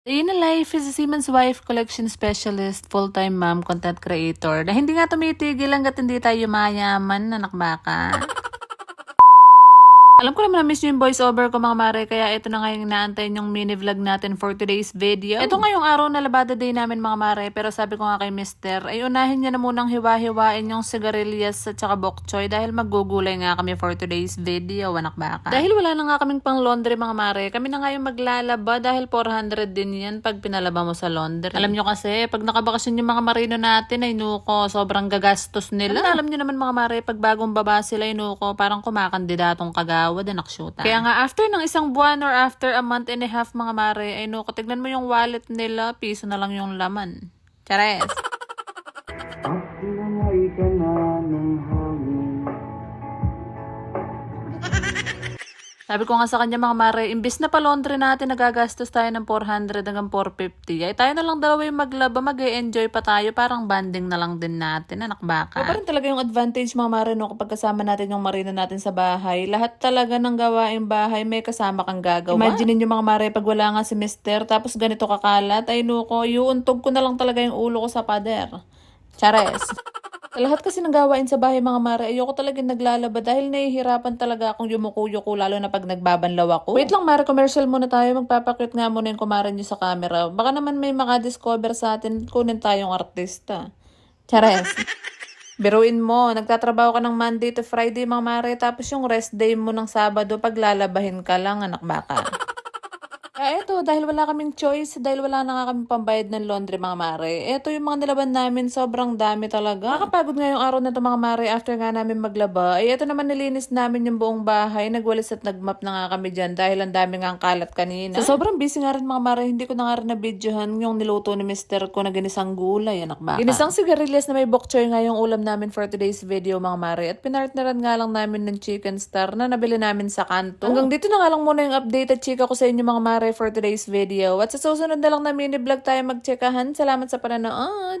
Day in a life is a Siemens Wife Collection Specialist, full-time mom, content creator na hindi nga tumitigil hanggat hindi tayo mayaman, anak baka. Alam ko naman na-miss nyo yung voiceover ko mga mare, kaya ito na nga yung inaantay yung mini vlog natin for today's video. Ito ngayong araw na labada day namin mga mare, pero sabi ko nga kay mister, ay unahin niya na munang hiwa-hiwain yung sigarilyas at saka bok choy dahil maggugulay nga kami for today's video, anak baka. Dahil wala na nga kaming pang laundry mga mare, kami na nga yung maglalaba dahil 400 din yan pag pinalaba mo sa laundry. Alam nyo kasi, pag nakabakasyon yung mga marino natin ay nuko, sobrang gagastos nila. Alam nyo naman mga mare, pag bagong baba sila ay nuko, parang kumakandidatong kagawa din naksyutan. Kaya nga after ng isang buwan or after a month and a half mga mare, ay nuko, tignan mo yung wallet nila, piso na lang yung laman. Chares! At nanay ka na ng hangin. Sabi ko nga sa kanya mga mare, imbis na pa-laundry natin, nagagastos tayo ng 400 hanggang 450. Ay tayo na lang dalawa yung maglaba, mag-e-enjoy pa tayo, parang banding na lang din natin, anak baka. Pa rin talaga yung advantage mga mare, no, kapag kasama natin yung marino natin sa bahay. Lahat talaga ng gawaing bahay, may kasama kang gagawa. Imagine nyo mga mare, pag wala nga si mister, tapos ganito kakalat, ay nuko, iuuntog ko na lang talaga yung ulo ko sa pader. Chares! Sa lahat kasi ng gawain sa bahay mga mare, ayoko talaga naglalaba dahil nahihirapan talaga akong yumuko-yuko lalo na pag nagbabanlaw ako. Wait lang mare, commercial muna tayo. Magpapakit nga muna yung kumare nyo sa camera. Baka naman may makadiscover sa atin, kunin tayong artista. Chares. Biruin mo, nagtatrabaho ka ng Monday to Friday mga mare, tapos yung rest day mo ng Sabado paglalabahin ka lang, anak baka. Eto, dahil wala kaming choice, dahil wala na nga kaming pambayad ng laundry mga mare. Eto yung mga nilaban namin, sobrang dami talaga. Nakapagod nga yung araw na ito mga mare after nga namin maglaba. Ay eto naman nilinis namin yung buong bahay, nagwalis at nagmap na nga kami dyan dahil ang dami nga ang kalat kanina. So sobrang busy nga rin mga mare, hindi ko na nga rin na-videohan yung niluto ni mister ko na ginisang gulay, anak baka. Ginisang sigarilyas na may bok choy nga yung ulam namin for today's video mga mare. At pinartneran nga lang namin ng chicken star na nabili namin sa kanto. Hanggang dito na nga lang muna yung update at chika ko sa inyo mga mare for today's video. At sa susunod na lang na mini vlog tayo magtsekahan. Salamat sa panonood!